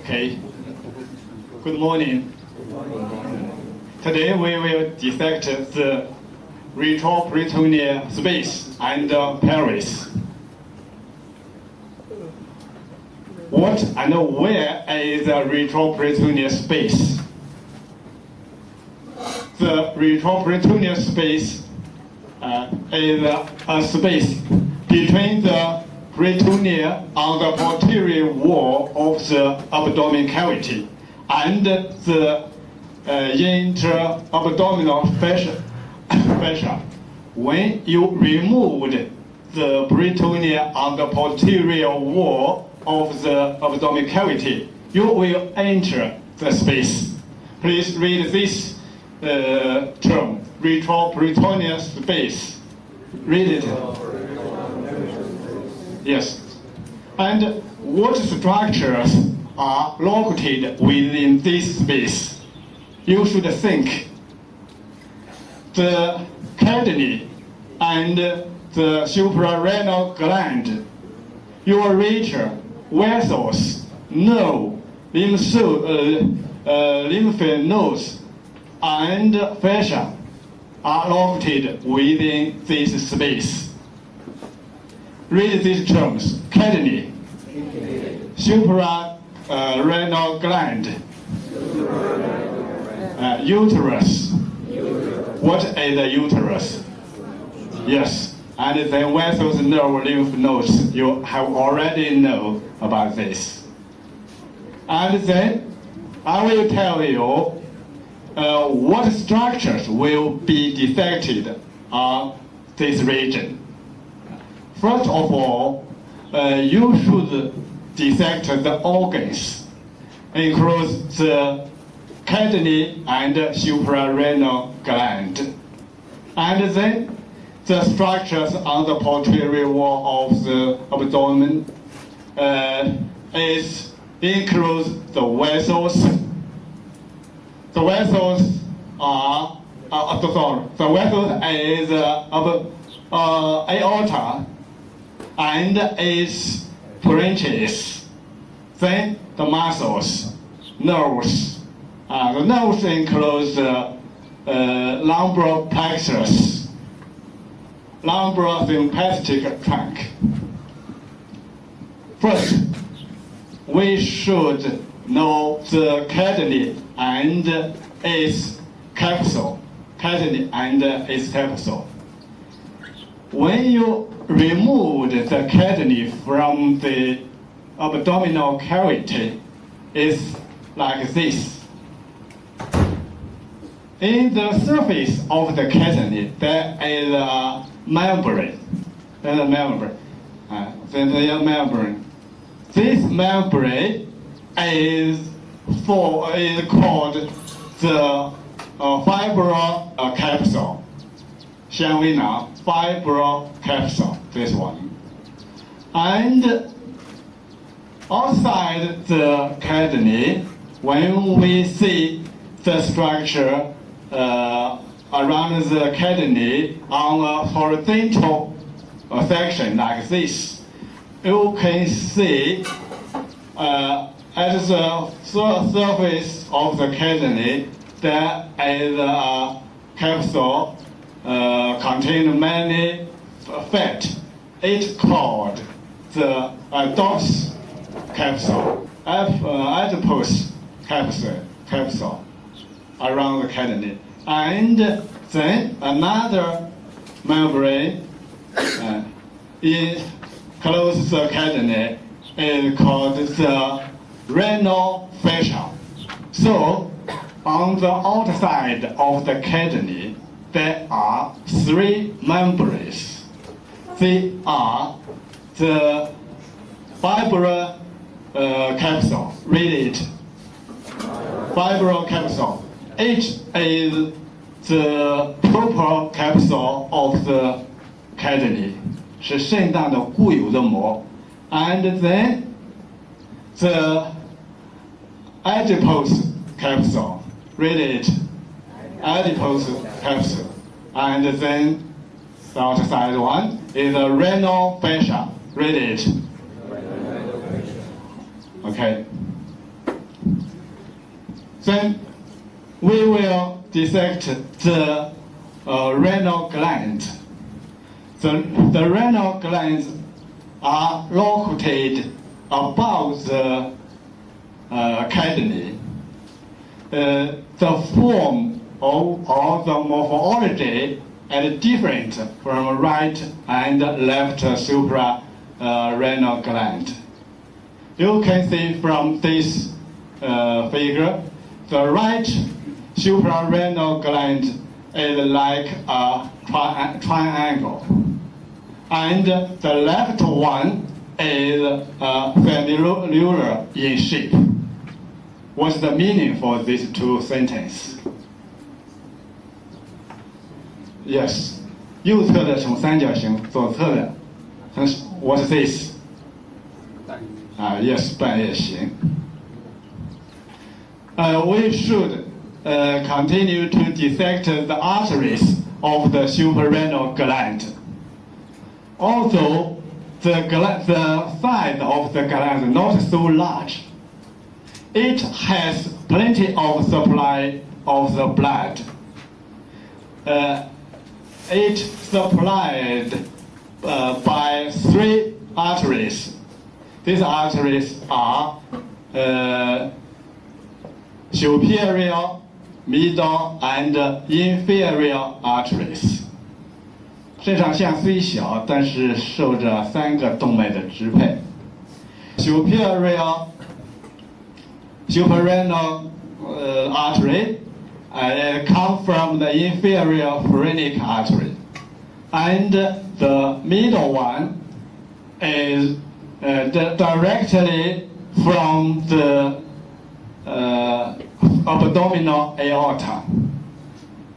Okay. Good morning. Today we will dissect the retroperitoneal space and pelvis. What and where is the retroperitoneal space? The retroperitoneal space is a space between the peritoneum on the posterior wall of the abdominal cavity and the intra-abdominal fascia. When you removed the peritoneum on the posterior wall of the abdominal cavity, you will enter the space. Please read this term, retroperitoneal space. Read it. Yes. And what structures are located within this space? You should think the kidney and the suprarenal gland, ureter, vessels, nerve, lymph nodes, and fascia are located within this space. Read these terms: kidney, suprarenal gland, uterus. What is the uterus? Yes, and then vessels, nerve, lymph nodes. You have already know about this. And then I will tell you what structures will be dissected on this region. First of all, you should dissect the organs, including the kidney and suprarenal gland. And then the structures on the posterior wall of the abdomen includes the vessels. The vessels are the vessels is aorta and its branches. Then the muscles, nerves. The nerves includes the lumbar plexus, lumbar sympathetic trunk. First, we should know the kidney and its capsule. Kidney and its capsule. When you remove the kidney from the abdominal cavity, it's like this. In the surface of the kidney, there is a membrane. There's a membrane. This membrane is called the fibro capsule. 纤维囊 fibro capsule. This one. And outside the kidney, when we see the structure around the kidney on a horizontal section like this, you can see at the surface of the kidney there is a capsule containing many fat. It's called the adipose capsule, adipose capsule around the kidney. And then another membrane close the kidney is called the renal fascia. So on the outside of the kidney, there are three membranes. They are the fibro capsule. Read it. Fibro capsule. H is the proper capsule of the kidney. 是肾脏的固有的膜。And then the adipose capsule. Read it. Adipose capsule. And then the outside one is the renal fascia. Read it. Okay. Then we will dissect the renal gland. The renal glands are located above the kidney. The form or the morphology is different from right and left suprarenal gland. You can see from this figure, the right suprarenal gland is like a triangle, and the left one is familiar in shape. What's the meaning for these two sentences? Yes, 右侧的呈三角形，左侧的呈 What's this? Yes, 半月形。We should continue to dissect the arteries of the suprarenal gland. Although the size of the gland is not so large, it has plenty of supply of the blood. It supplied by 3 arteries. These arteries are superior, middle, and inferior arteries. 肾上腺虽小，但是受着3个动脉的支配。Suprarenal artery come from the inferior phrenic artery, and the middle one is directly from the abdominal aorta,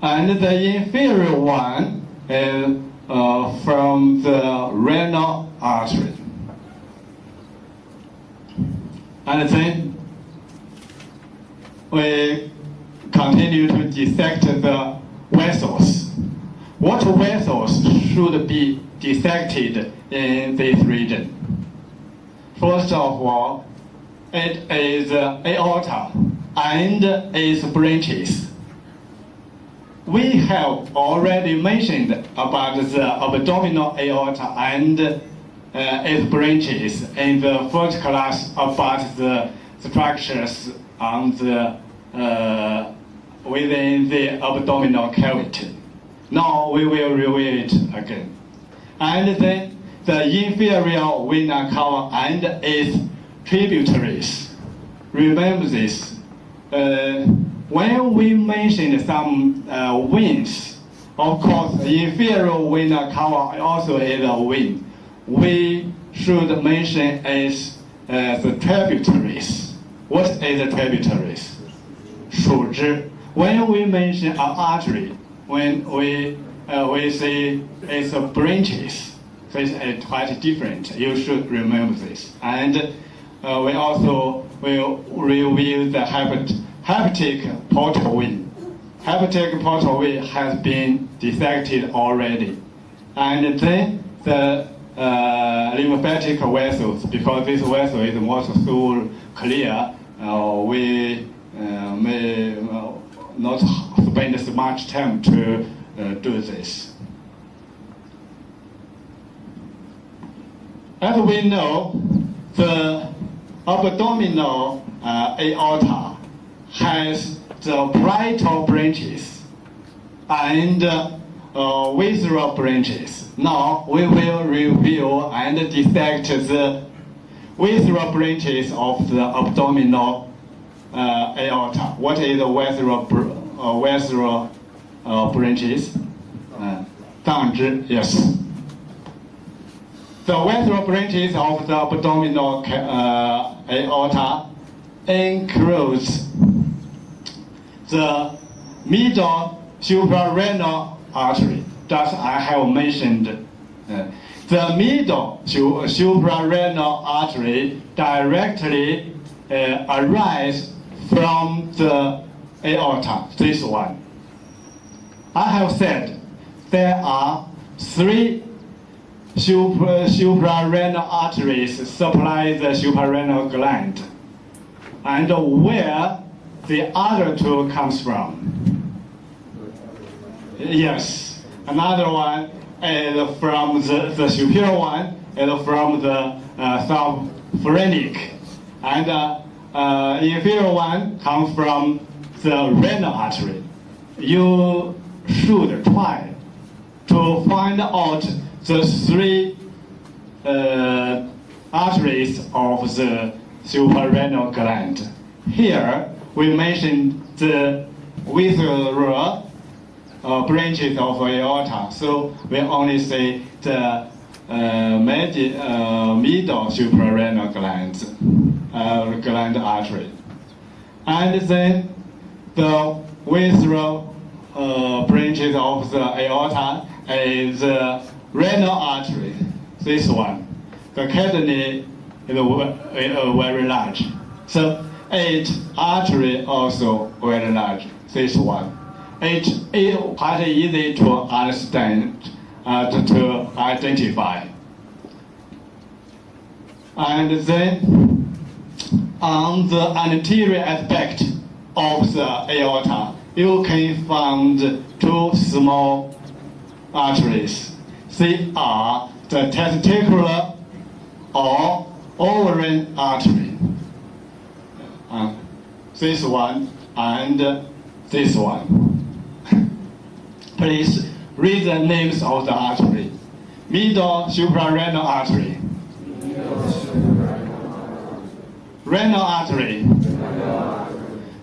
and the inferior one is from the renal artery. And then we continue to dissect the vessels. What vessels should be dissected in this region? First of all, it is aorta and its branches. We have already mentioned about the abdominal aorta and its branches in the first class about the structures on the within the abdominal cavity. Now we will review it again. And then the inferior vena cava and its tributaries. Remember this. When we mention some veins, of course, the inferior vena cava also is a vein. We should mention as the tributaries. What is the tributaries? 属支. When we mention an artery, when we say it's branches, so it's quite different. You should remember this. And we also will review the hepatic portal vein. Hepatic portal vein has been dissected already. And then the lymphatic vessels, because this vessel is not so clear, we may not spend so much time to do this. As we know, the abdominal aorta has the parietal branches and visceral branches. Now we will review and dissect the visceral branches of the abdominal aorta. What is the visceral branches? 脏支, yes. The visceral branches of the abdominal aorta includes the middle suprarenal artery, that I have mentioned. The middle suprarenal artery directly arises from the aorta, this one. I have said there are 3 suprarenal arteries supply the suprarenal gland, and where the other two comes from? Yes, another one is from the superior one and from the subphrenic, and inferior one comes from the renal artery. You should try to find out the three arteries of the suprarenal gland. Here we mentioned the visceral branches of aorta, so we only say the middle suprarenal gland artery, and then the visceral branches of the aorta is the renal artery. This one, the kidney is very large, so each artery also very large. This one, it is quite easy to understand, to identify. And then on the anterior aspect of the aorta, you can find two small arteries. They are the testicular or ovarian artery. This one and this one. Please read the names of the artery. Middle suprarenal artery. Renal artery.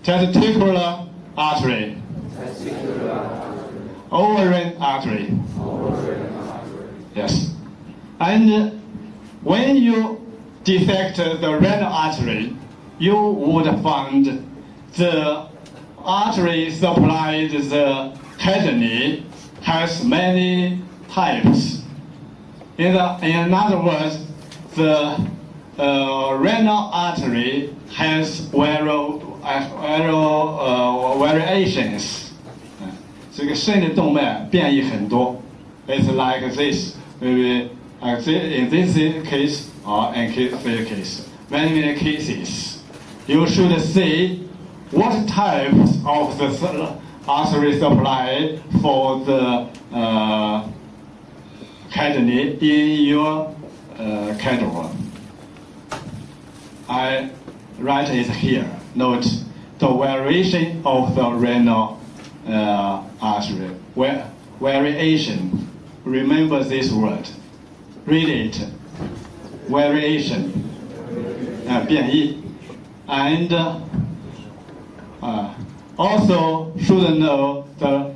Testicular artery. Ovarian artery. Yes. And when you dissect the renal artery, you would find the artery supplies the kidney has many types. In other words, the renal artery has variations. 这个肾的动脉变异很多。It's like this, maybe in this case or in this case, many cases. You should see what types of the artery supply for the kidney in your schedule. I write it here. Note the variation of the renal artery. Variation. Remember this word. Read it. Variation. 变异. And also should know the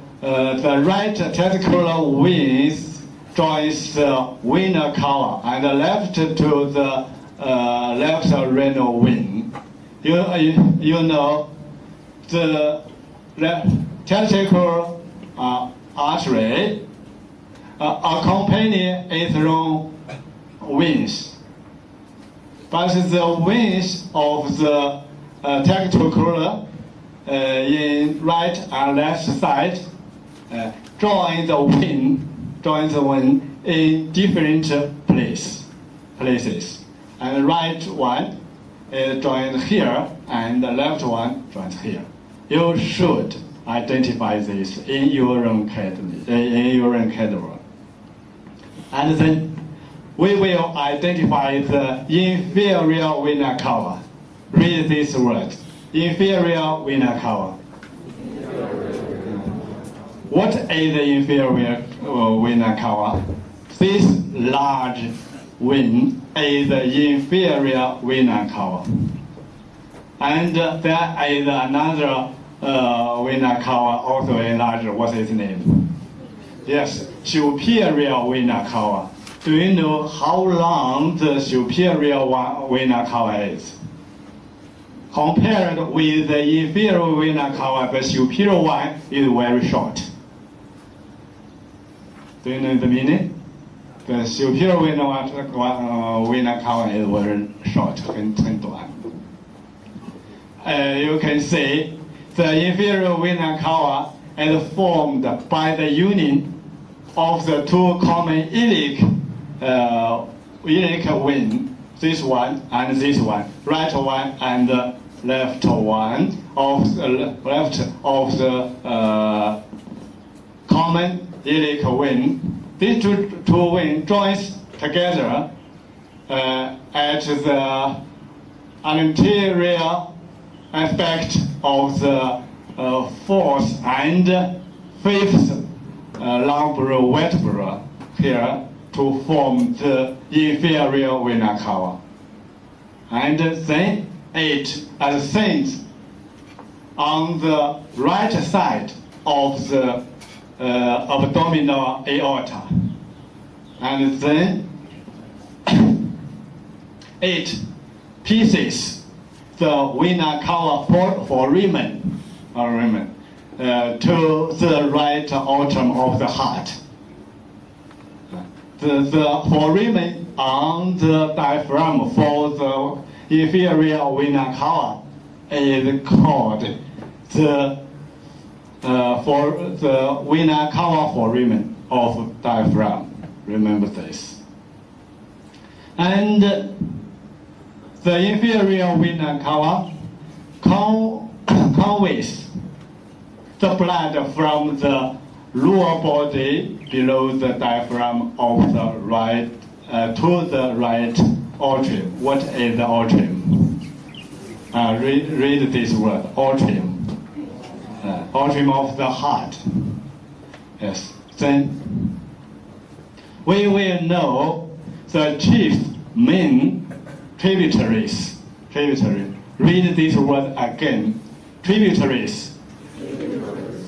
right testicular veins joins the vena cava and left to the left renal vein. You know the testicular artery accompany its own veins, but the veins of the testicular in right and left side join the vein in different places. And right one is joined here, and the left one joins here. You should identify this in your own schedule. And then we will identify the inferior vena cava. Read this word. Inferior vena cava. What is the inferior vena cava? This large vein is the inferior vena cava. And there is another vena cava, also a larger. What is its name? Yes, superior vena cava. Do you know how long the superior vena cava is? Compared with the inferior vena cava, the superior one is very short. Do you know the meaning? The superior vena cava is very short, 很短. You can see the inferior vena cava is formed by the union of the two common iliac vein, this one and this one, right one and left one of the common iliac vein. These two veins joins together at the anterior aspect of the fourth and fifth lumbar vertebra here to form the inferior vena cava. And then it ascends on the right side of the abdominal aorta. And then it pierces the vena cava foramen to the right atrium of the heart. The foramen on the diaphragm for the inferior vena cava is called the vena cava foramen of diaphragm. Remember this. And the inferior vena cava conveys the blood from the lower body below the diaphragm of the right to the right atrium. What is the atrium? Read this word, atrium. Atrium of the heart. Yes. Then we will know the chief main tributaries. Read this word again. Tributaries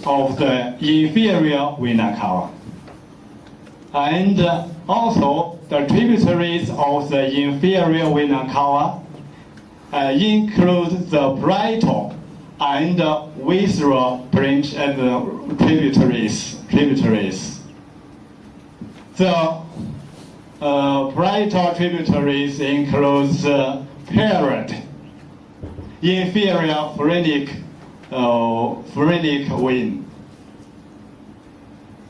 of the inferior vena cava. And also the tributaries of the inferior vena cava include the parietal and visceral branch and tributaries. The parietal tributaries include the parietal, inferior phrenic vein,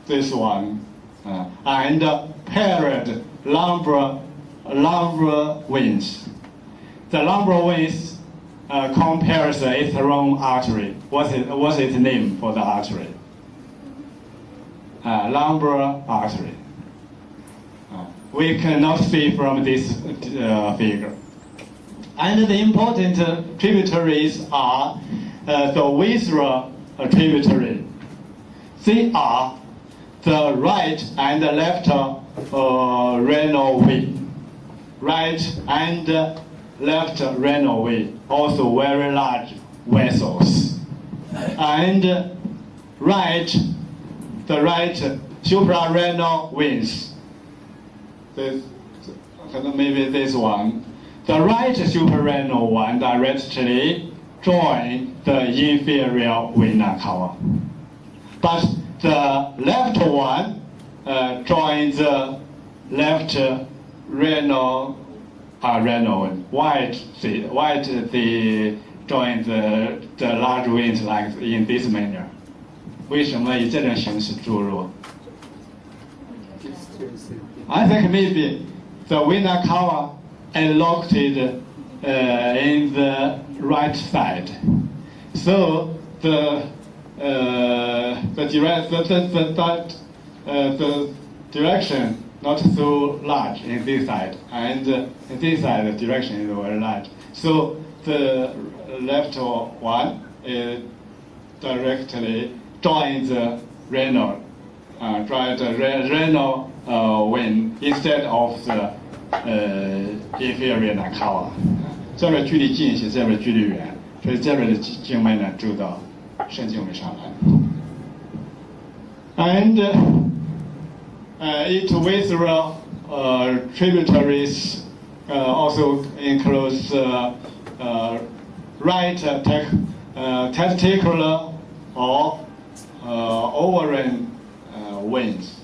this one, and parietal lumbar veins. The lumbar veins compares its own artery. What's its name for the artery? Lumbar artery. We cannot see from this figure. And the important tributaries are the visceral tributary. They are the right and left renal vein. Right and left renal vein, also very large vessels. And the right suprarenal veins. Maybe this one. The right suprarenal one directly join the inferior vena cava. But the left one joins the left renal vein. Why they join the large veins like in this manner? 为什么以这种形式注入? I think maybe the vena cava is located in the right side, so the direction not so large in this side, and in this side the direction is very large. So the left one is directly joins the renal vein instead of the inferior vena cava. 这边距离近一些，这边距离远，所以这边的静脉呢注到肾静脉上来。And its visceral tributaries also includes right testicular or ovarian veins.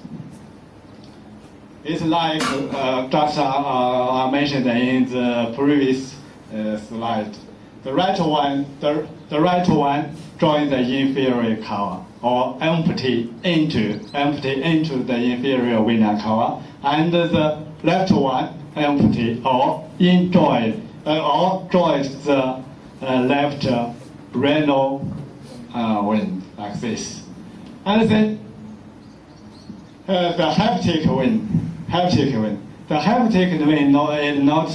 It's like just mentioned in the previous slide. The right one joins the inferior cava or empty into the inferior vena cava, and the left one empty or joins the left renal vein like this. And then the hepatic vein. The hepatic vein is not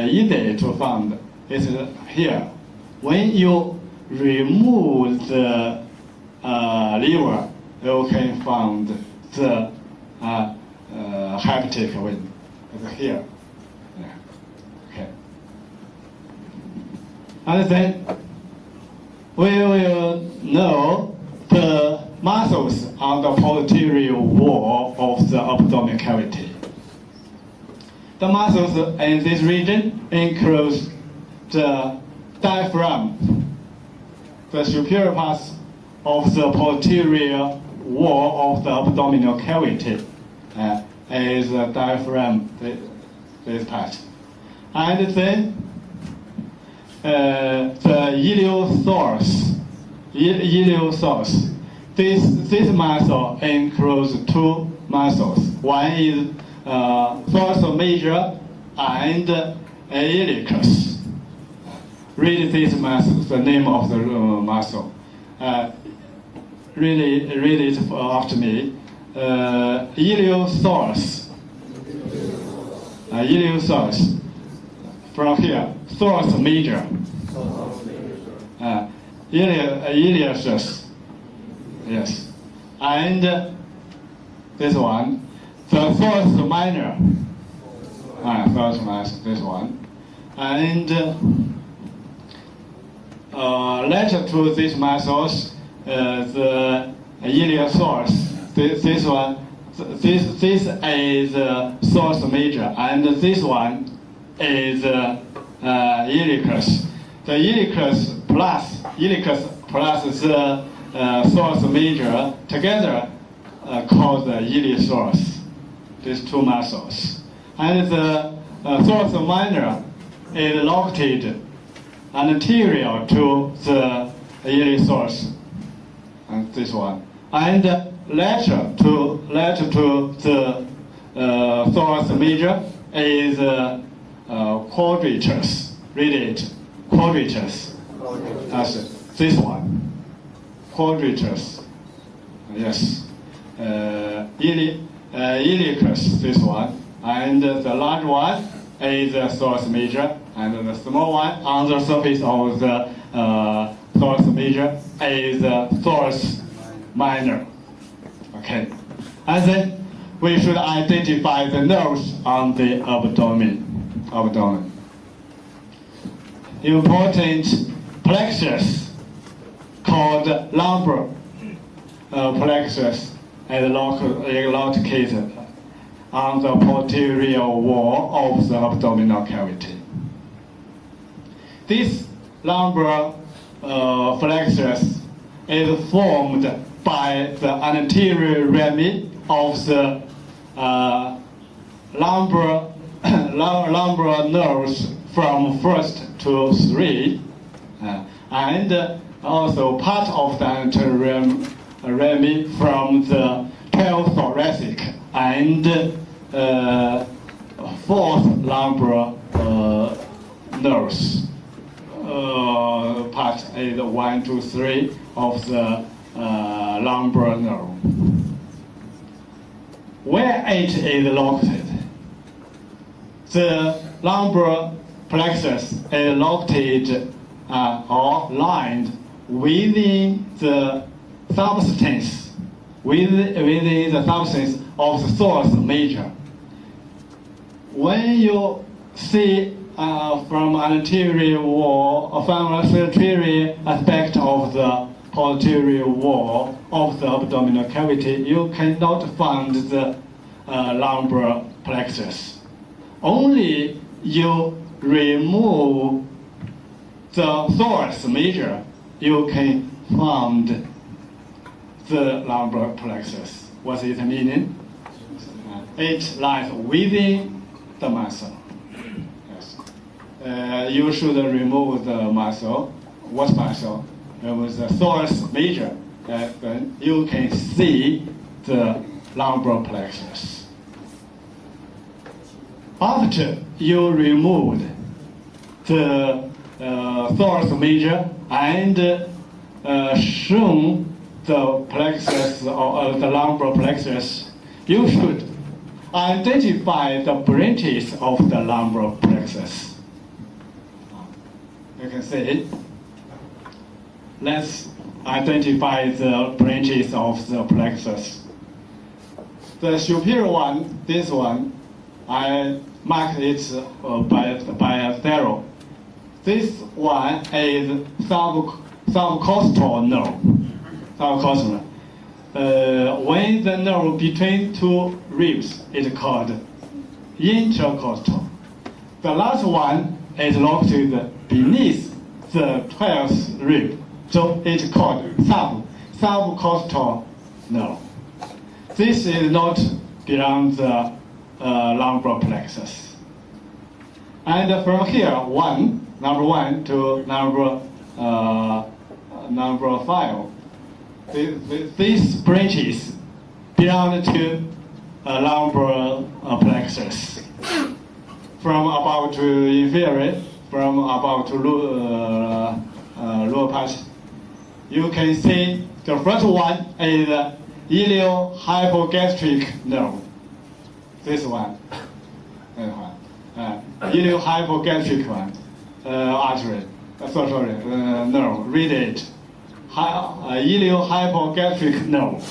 easy to find. It's here. When you remove the liver, you can find the hepatic vein. It's here. Yeah. Okay. And then we will know the muscles on the posterior wall of the abdominal cavity. The muscles in this region include the diaphragm, the superior part of the posterior wall of the abdominal cavity is the diaphragm, this part. And then the iliopsoas. This muscle includes two muscles. One is thoracic major and iliacus. Read this muscle, the name of the muscle. Read it after me. Iliopsoas. Iliopsoas. From here, thoracic major. Iliacus. Yes. And this one, the thoracic minor. Thoracic minor, this one. And later to these muscles, the iliopsoas. This one, this is thoracic major, and this one is iliacus. The iliacus plus the thoracic major together called the iliopsoas. These two muscles, and the thoracic minor is located anterior to the iliopsoas, and this one, and lateral to the thoracic major is quadratus. Read it, quadratus. That's this one, quadratus. Yes, iliacus, this one, and the large one is the thoracic major, and the small one on the surface of the thoracic major is the thoracic minor. Okay, and then we should identify the nerves on the abdomen. Important plexus called lumbar plexus is located on the posterior wall of the abdominal cavity. This lumbar plexus is formed by the anterior rami of the lumbar nerves from 1st to 3, and also part of the anterior rami from the 12th thoracic and 4th lumbar nerves. Part is 1, 2, 3 of the lumbar nerve. Where it is located? The lumbar plexus is located or lined within the substance, within the substance of the thoracic major. When you see from anterior wall, from anterior aspect of the posterior wall of the abdominal cavity, you cannot find the lumbar plexus. Only you remove the thoracic major, you can find the lumbar plexus. What's its meaning? It lies within the muscle. Yes. You should remove the muscle. What muscle? With the thoracic major. Then you can see the lumbar plexus. After you removed the thorax major and shown the plexus or the lumbar plexus, you should identify the branches of the lumbar plexus. You can see. Let's identify the branches of the plexus. The superior one, this one, I marked it by a zero. This one is subcostal nerve. Subcostal. When the nerve between two ribs is called intercostal. The last one is located beneath the 12th rib, so it's called subcostal nerve. This is not beyond the lumbar plexus. And from here, number one to number 5, these branches belong to lumbar plexus. From above to inferior, from above to lower part. You can see the first one is iliohypogastric nerve. This one. Iliohypogastric one. Artery. Nerve. Read it. Iliohypogastric nerve.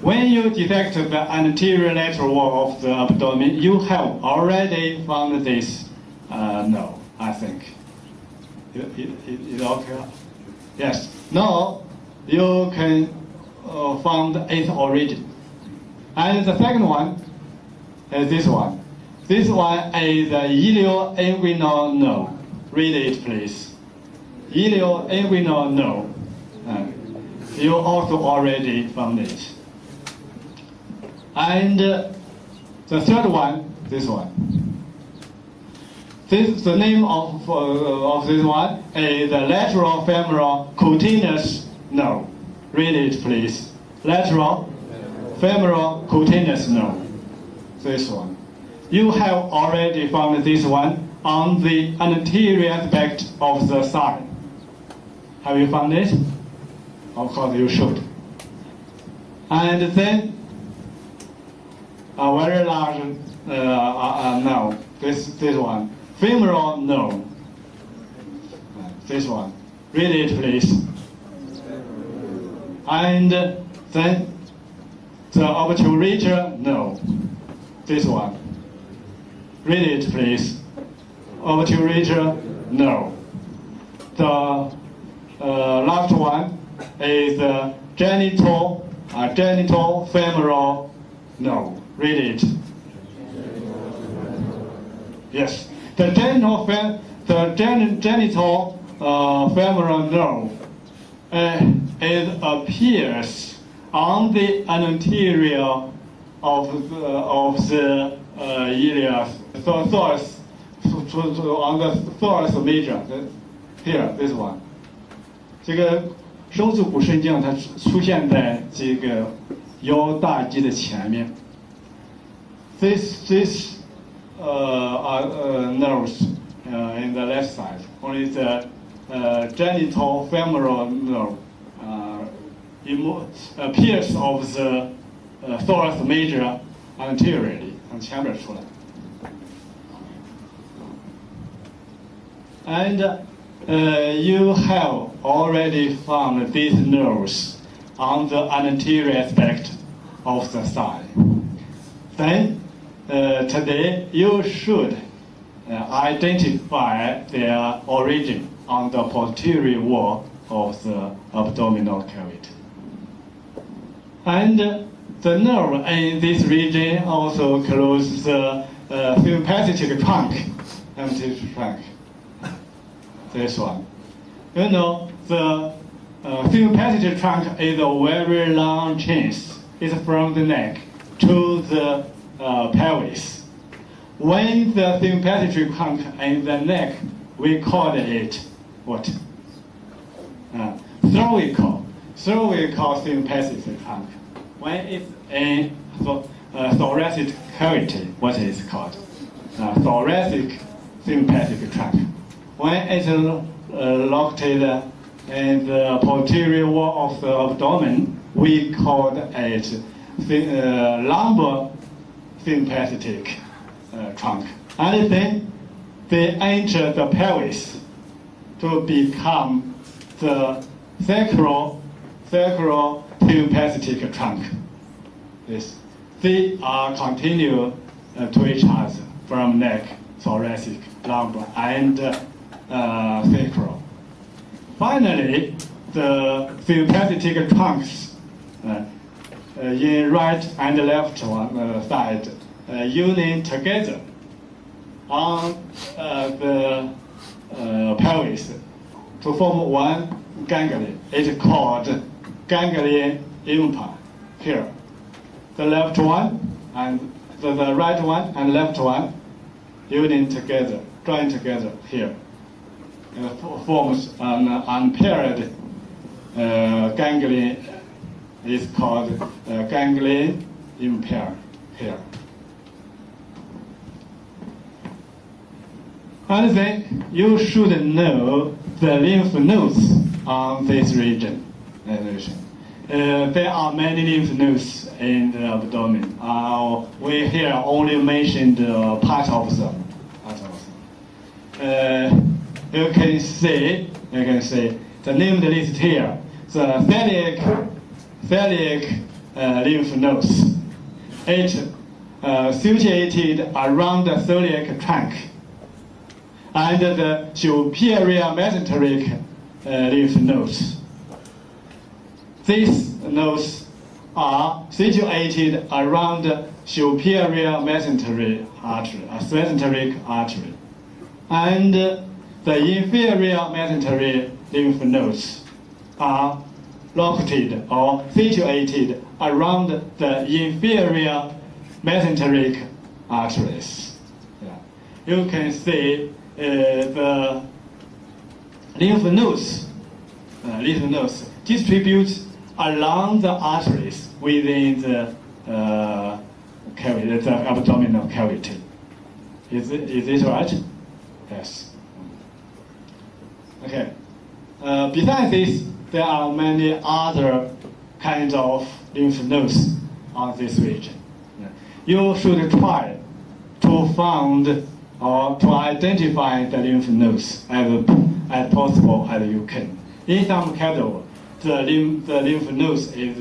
When you detect the anterior lateral wall of the abdomen, you have already found this nerve, I think. Is okay? Yes. Now you can find its origin. And the second one is this one. This one is the ilioinguinal nerve. Read it, please. Ilioinguinal nerve. You also already found it. And the third one, this one. The name of this one is the lateral femoral cutaneous nerve. Read it, please. Lateral femoral cutaneous nerve. This one. You have already found this one on the anterior aspect of the thigh. Have you found it? Of course you should. And then a very large nerve. This one. Femoral nerve. This one. Read it, please. And then the obturator nerve. This one. Read it, please. Obturator nerve. The last one is the genital femoral nerve. Read it. Yes. The genital femoral nerve it appears on the anterior of the iliac thorax, on the thorax major. Here, this one. 这个收足骨神经它出现在这个腰大肌的前面。This nerves in the left side. Only the genital femoral nerve appears of the thorax major anteriorly. 从前边出来。And you have already found these nerves on the anterior aspect of the thigh. Then today you should identify their origin on the posterior wall of the abdominal cavity. And the nerve in this region also closes the sympathetic trunk. This one. You know, the sympathetic trunk is a very long chain. It's from the neck to the pelvis. When the sympathetic trunk in the neck, we call it what? Cervical sympathetic trunk. When it's in thoracic cavity, what is it called? Thoracic sympathetic trunk. When it's located in the posterior wall of the abdomen, we call it lumbar sympathetic trunk. And then they enter the pelvis to become the sacral sympathetic trunk. Yes. They are continue to each other from neck, thoracic, lumbar, and sacral. Finally, the sympathetic trunks in right and left side union together on the pelvis to form one ganglion. It's called ganglion impar here. The left one and the right one and left one union together, join together here. Forms an unpaired ganglion. Is called ganglion impar here. And then you should know the lymph nodes on this region. There are many lymph nodes in the abdomen. We here only mentioned part of them. You can see the named list here. The celiac lymph nodes. It situated around the celiac trunk and the superior mesenteric lymph nodes. These nodes are situated around the superior mesenteric artery, and the inferior mesenteric lymph nodes are located or situated around the inferior mesenteric arteries. Yeah. You can see the lymph nodes distribute along the arteries within the cavity, the abdominal cavity. Is it right? Yes. Okay. Besides this, there are many other kinds of lymph nodes on this region. You should try to find or to identify the lymph nodes as possible as you can. In some cases, the lymph nodes is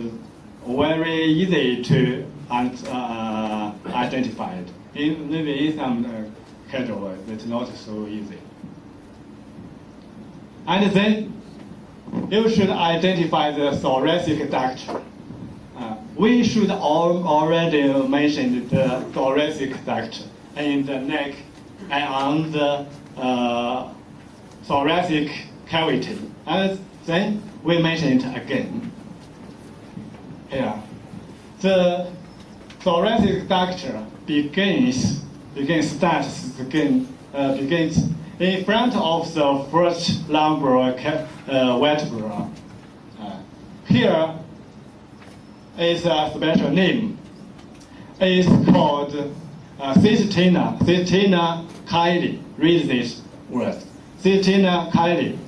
very easy to identify. Maybe in some cases, it's not so easy. And then you should identify the thoracic duct. We should already mention the thoracic duct in the neck and on the thoracic cavity. And then we mention it again. Here. The thoracic duct begins in front of the first lumbar vertebra. Here is a special name. It's called Cysteina chyli. Read this word. Cysteina chyli.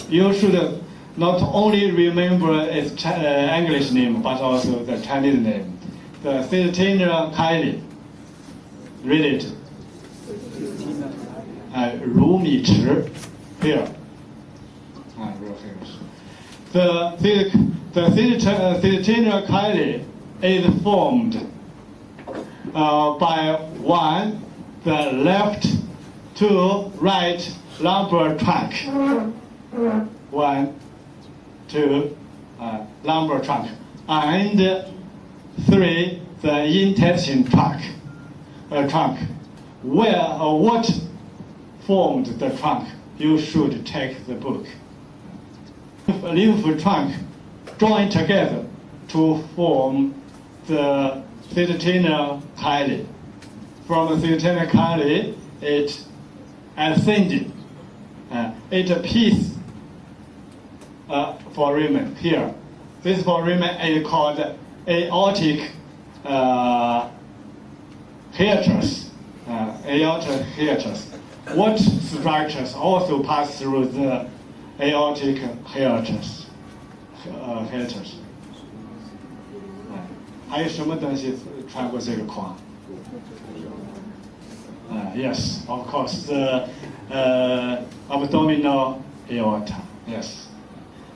You should not only remember its English name, but also the Chinese name. The Cysteina chyli. Read it. 如米池 here. The Cysteina chyli is formed by the left to right lumbar trunk. 1, 2, lumbar trunk, and 3, the intestine trunk. What formed the trunk? You should take the book. Lymph trunk join together to form the Cysteina chyli. From the Cysteina chyli, it ascended. It's a piece foramen here. This foramen is called aortic hiatus. aortic hiatus. What structures also pass through the aortic hiatus? Hiatus. 还有什么东西穿过这个框？Yes, of course, the abdominal aorta. Yes,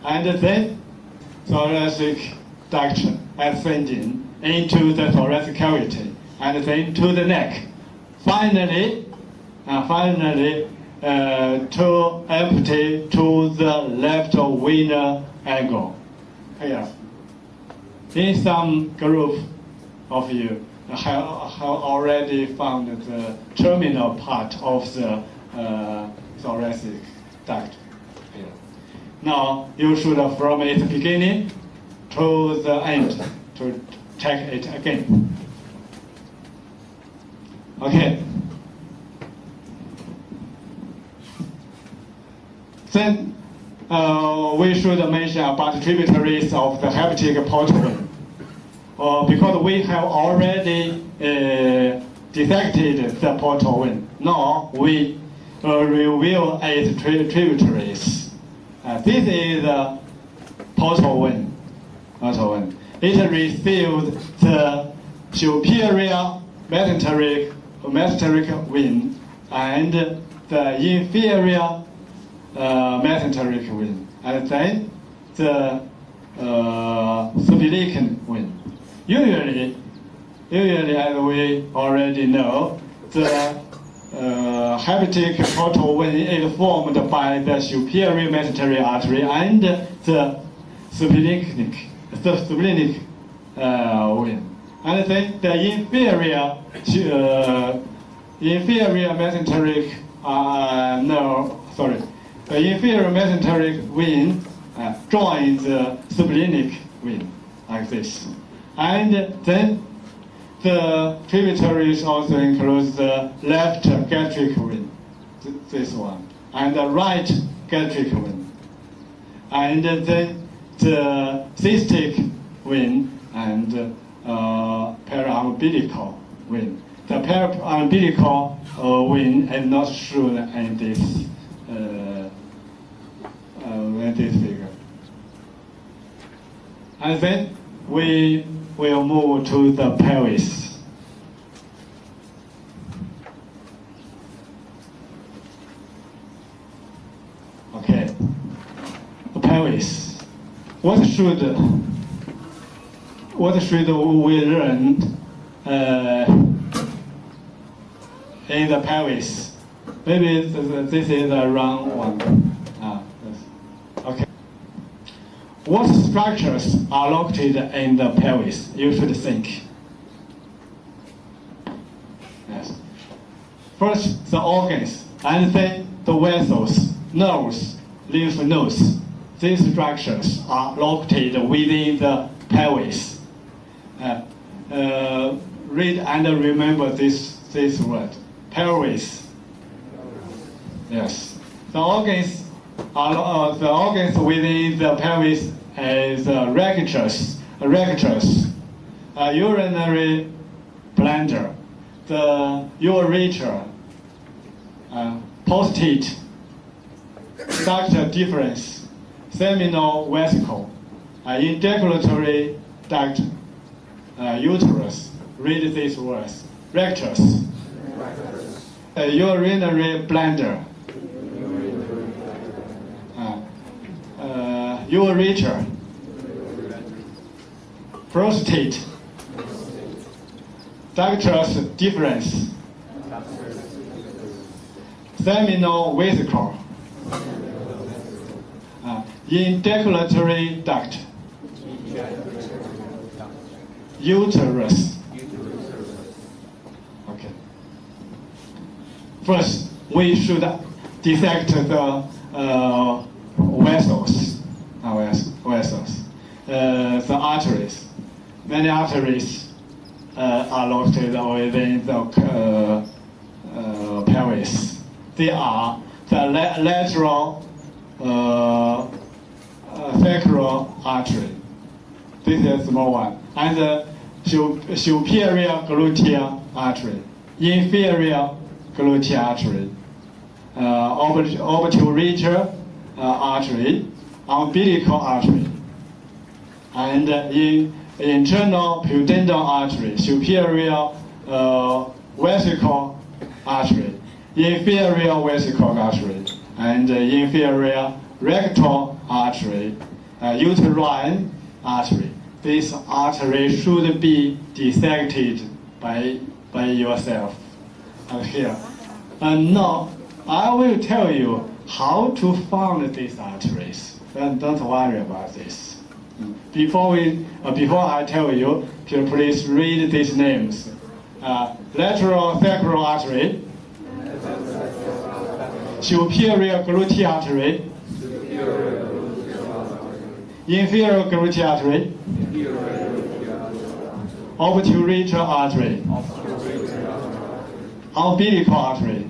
and then thoracic duct ascending into the thoracic cavity, and then to the neck. Finally, to empty to the left vena angle. Here. In some group of you have already found the terminal part of the thoracic duct. Here. Now you should from its beginning to the end to check it again. Okay. Then we should mention about tributaries of the hepatic portal vein. Because we have already dissected the portal vein. Now we review its tributaries. This is the portal vein. It receives the superior mesenteric vein and the inferior mesenteric vein, and then the sphenic vein. Usually, as we already know, the hepatic portal vein is formed by the superior mesenteric artery and the sphenic vein. And then the inferior mesenteric the inferior mesenteric vein joins the splenic vein like this. And then the tributaries also include the left gastric vein, this one, and the right gastric vein. And then the cystic vein and paraumbilical vein. The paraumbilical vein is not shown in this figure. And then we will move to the pelvis. Okay, the pelvis. What should we learn in the pelvis? Maybe this is the wrong one. Okay. What structures are located in the pelvis? You should think. Yes. First, the organs, and then the vessels, nerves, lymph nodes. These structures are located within the pelvis. Read and remember this word, pelvis. Yes. The organs within the pelvis is rectus, urinary bladder, the ureter, prostate, duct difference, seminal vesicle, ejaculatory duct, uterus. Read these words. Rectus, urinary bladder, ureter, prostate, ductus difference, seminal vesicle, ejaculatory duct, uterus. Okay. First, we should dissect the vessels. The arteries. Many arteries are located within the pelvis. They are the lateral sacral artery. This is a small one. And the superior gluteal artery, inferior gluteal artery, obturator artery, umbilical artery, and in internal pudendal artery, superior vesical artery, inferior vesical artery, and inferior rectal artery, uterine artery. This artery should be dissected by yourself here. And now I will tell you how to find these arteries. Don't worry about this. Before I tell you, please read these names. Lateral sacral artery, superior gluteal artery, inferior gluteal artery, obturator artery, umbilical artery,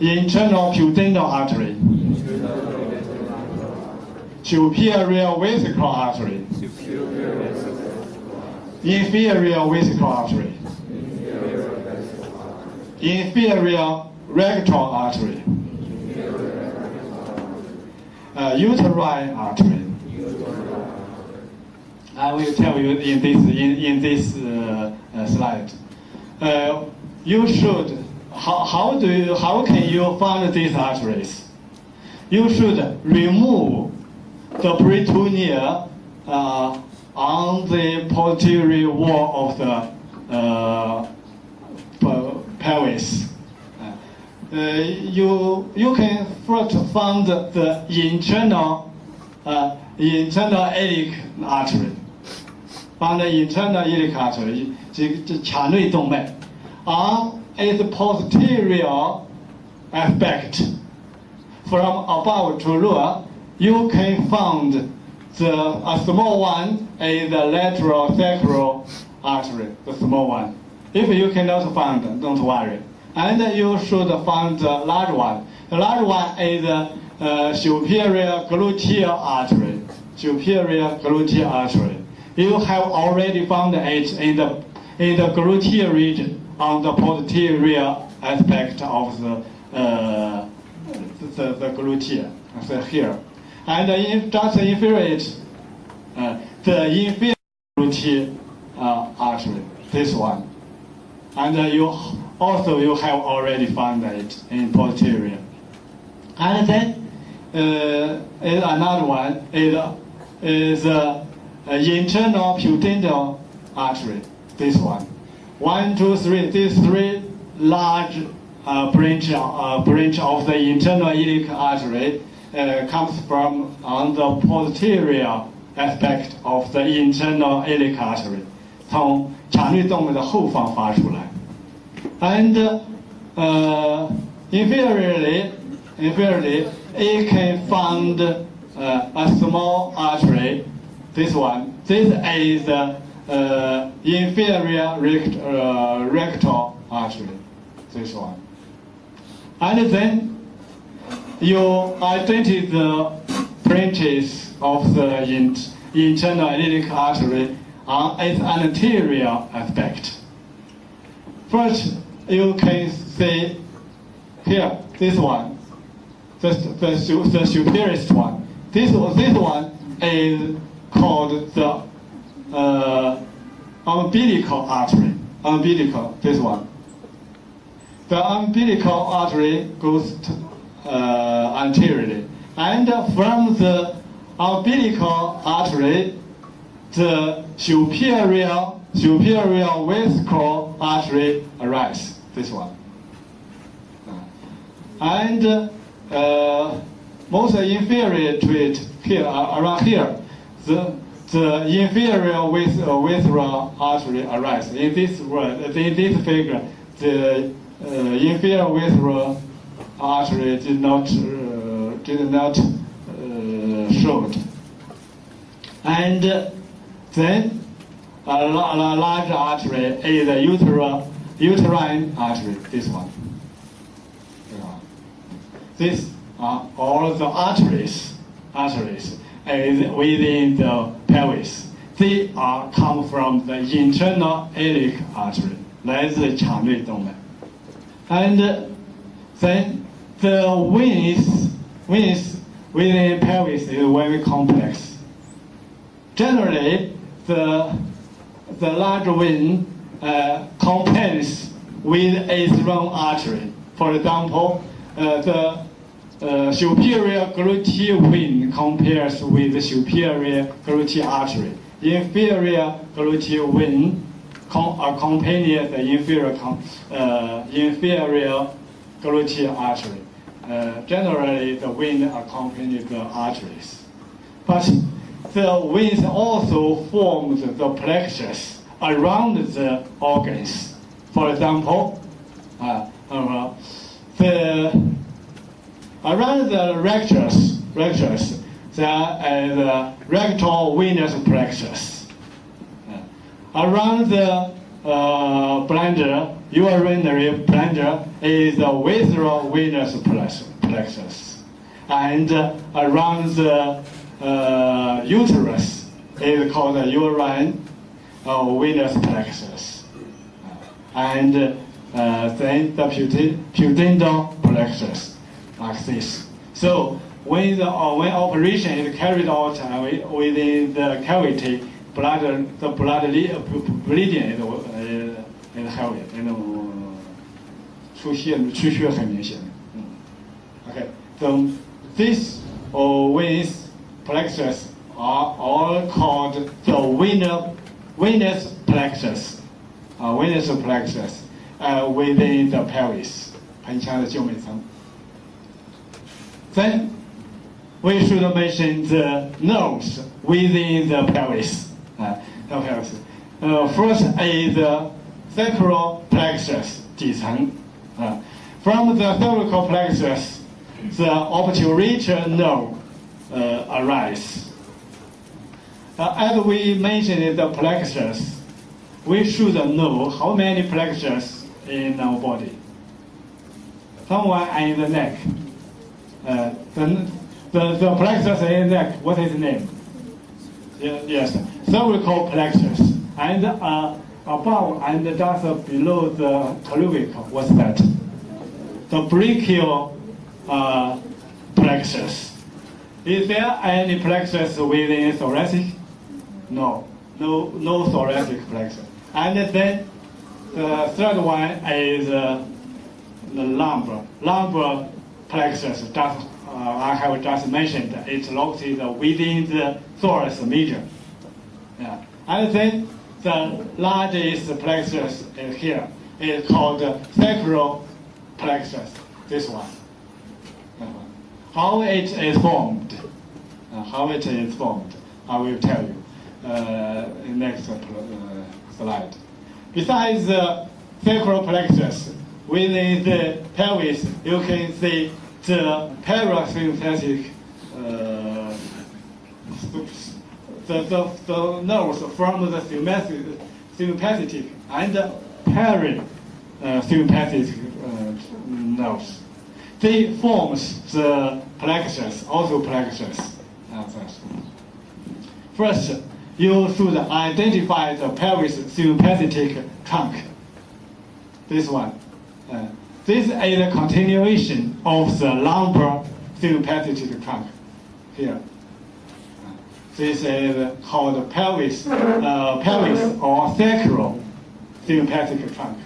internal pudendal artery, superior vesical artery, inferior vesical artery, inferior rectal artery, uterine artery. I will tell you in this slide. You should how can you find these arteries? You should remove the peritoneum on the posterior wall of the pelvis. You can first find the internal iliac artery. Find the internal iliac artery, 这髂内动脉 on its posterior aspect. From above to lower, you can find a small one is the lateral sacral artery, the small one. If you cannot find, don't worry. And you should find the large one. The large one is the superior gluteal artery. Superior gluteal artery. You have already found it in the gluteal region on the posterior aspect of the gluteal. So here. And just inferiorate the inferior gluteal artery, this one. And you have already found it in posterior. And then another one is internal pudendal artery, this one. 1, 2, 3, these three large branch of the internal iliac artery comes from on the posterior aspect of the internal iliac artery, 从髂内动脉的后方发出来。And inferiorly, it can find a small artery. This one. This is the inferior rectal artery. This one. And then you identify the branches of the internal iliac artery on its anterior aspect. First, you can see here this one, the superiorest one. This one is called the umbilical artery. Umbilical, this one. The umbilical artery goes anteriorly, and from the umbilical artery, the superior vesical artery arises. This one. And most inferior to it here, around here, the inferior visceral artery arises. In this figure, the inferior visceral artery did not showed. And then a large artery is the uterine artery. This one. These are all the arteries within the pelvis. They come from the internal iliac artery, 来自髂内动脉。And then the wings within pelvis is very complex. Generally, the large wing competes with its own artery. For example, the superior gluteal vein compares with the superior gluteal artery. Inferior gluteal vein accompanies the inferior gluteal artery. Generally, the vein accompanies the arteries. But the veins also form the plexus around the organs. For example, around the rectus, there is the rectal venous plexus. Around the bladder, urinary bladder, is the visceral venous plexus. And around the uterus is called the uterine venous plexus. And then the pudendal plexus, like this. So when operation is carried out within the cavity, the blood bleeding is heavy,出血很明显。Okay, so these veins plexus are all called the venous plexus, within the pelvis, 盆腔的救命层。Then we should mention the nerves within the pelvis. First is the sacral plexus, 底层。From the cervical plexus, the obturator nerve arises. As we mentioned the plexus, we should know how many plexus in our body. Someone in the neck. The plexus in the neck, what is the name? Yes, cervical plexus. And above and just below the clavicle, what's that? The brachial plexus. Is there any plexus within thoracic? No thoracic plexus. And then the third one is the lumbar plexus. I have just mentioned it's located within the thorax region. Yeah. And then the largest plexus is here. It's called sacral plexus. This one. How it is formed? I will tell you in next slide. Besides the sacral plexus, within the pelvis, you can see the parasympathetic, the nerves from the sympathetic and parasympathetic nerves. They forms the plexus, also plexus. First, you should identify the pelvis sympathetic trunk. This one. This is a continuation of the lumbar sympathetic trunk. Here. This is called pelvis or sacral sympathetic trunk.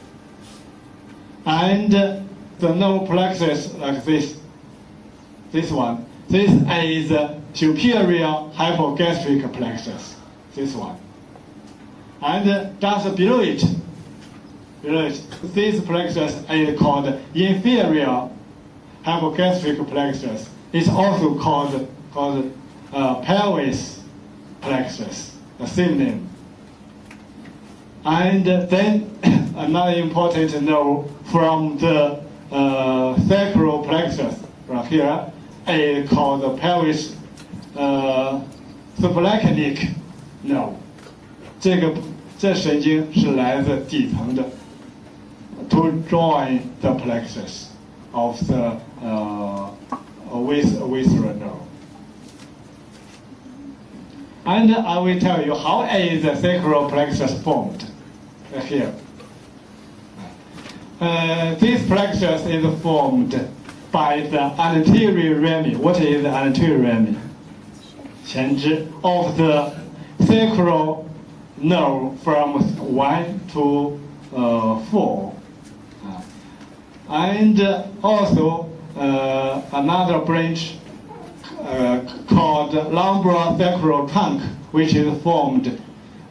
And the nerve plexus like this. This one. This is superior hypogastric plexus. This one. And just below it, this plexus is called inferior hypogastric plexus. It's also called pelvis plexus, the same name. And then another important nerve from the sacral plexus right here is called the pelvis splenic nerve. 这神经是来自底层的。To join the plexus of the visceral nerve. And I will tell you how is the sacral plexus formed here. This plexus is formed by the anterior rami. What is the anterior rami? 前肢 of the sacral nerve from 1 to 4. And also another branch called lumbar sacral trunk, which is formed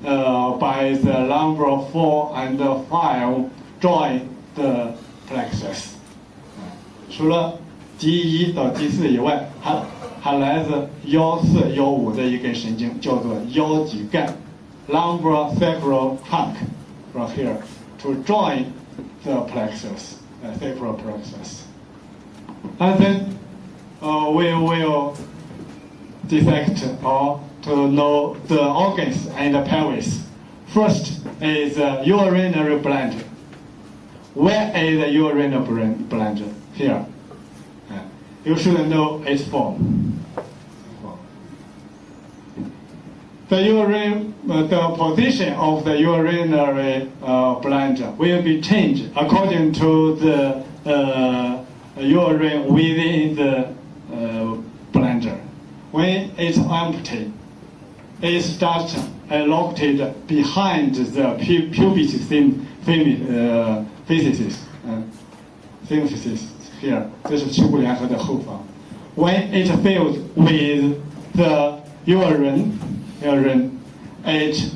by the lumbar 4 and 5 join the plexus. 除了第1到第4以外，还来自腰4、腰5的一根神经，叫做腰脊干 （lumbar sacral trunk） from here to join the plexus, sacral plexus. And then we will dissect or to know the organs and the pelvis. First is urinary bladder. Where is the urinary bladder? Here. You should know its form. The position of the urinary bladder will be changed according to the urine within the bladder. When it's empty, it starts located behind the pubic symphysis here. 这是耻骨联合的后方。When it fills with the urine, it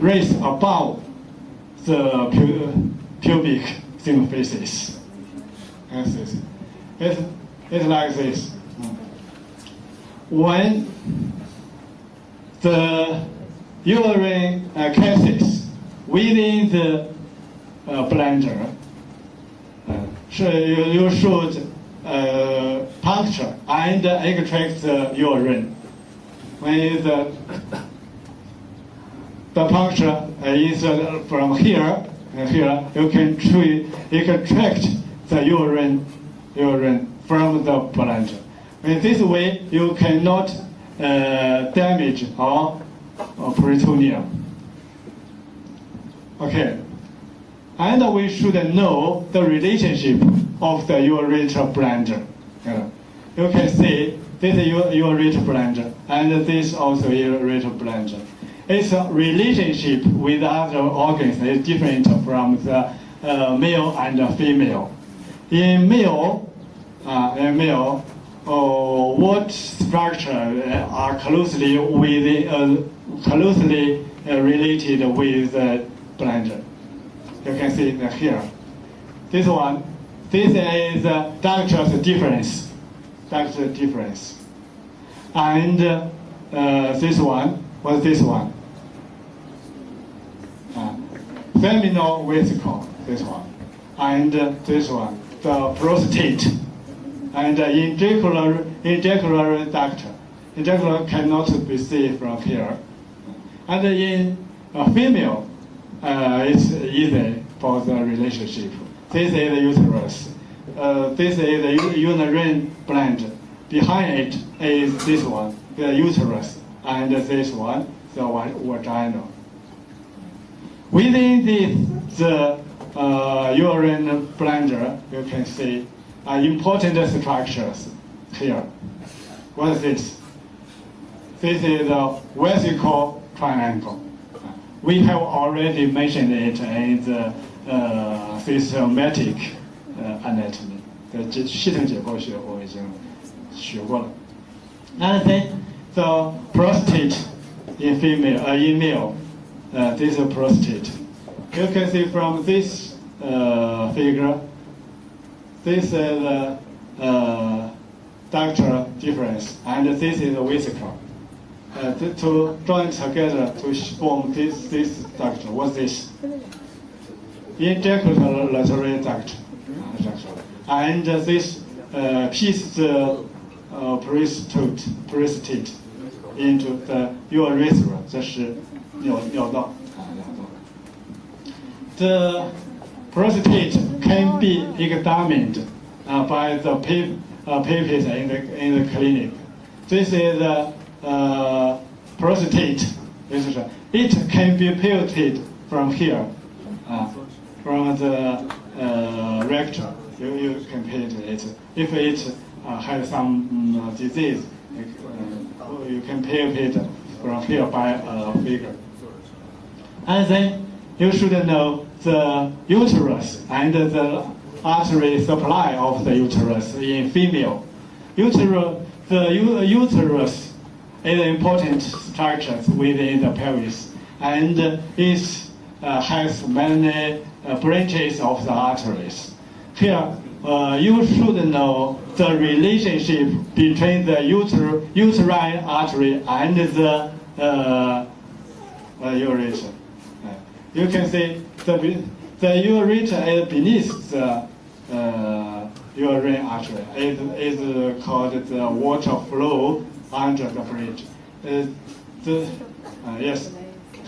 raised above the pubic symphysis. It's like this. When the urine cases within the bladder, you should puncture and extract the urine. When the puncture is from here, you can extract the urine from the bladder. In this way, you cannot damage our peritoneum. Okay. And we should know the relationship of the ureter bladder. You can see this is ureter bladder and this also ureter bladder. Its relationship with other organs is different from the male and female. In male, what structure are closely related with the bladder? You can see that here. This is ductus difference. And this one, what's this one? Seminal vesicle, this one. And this one, the prostate. And ejaculatory duct. Ejaculation cannot be seen from here. And in female, it's easy for the relationship. This is the uterus. This is the uterine gland. Behind it is this one, the uterus, and this one, the vagina. Within the urinary bladder, you can see important structures here. What is this? This is the vesical triangle. We have already mentioned it in the systematic anatomy. 的系统解剖学我已经学过了。And then the prostate in male, this is prostate. You can see from this figure, this is the ductal difference, and this is the vesicle. To join together to form this duct. What's this? Ejaculatory duct. And this piece the prostate into the urethra. 这是尿道。The prostate can be examined by the patients in the clinic. This is the prostate It can be pivoted from here, from the rectum. You can pivot it. If it has some disease, you can pivot it from here by a figure. And then you should know the uterus and the artery supply of the uterus in female. The uterus is an important structure within the pelvis, and it has many branches of the arteries. Here, you should know the relationship between the uterine artery and the ureter. You can see the ureter is beneath the urinary artery. It is called the water flow under the bridge. Yes,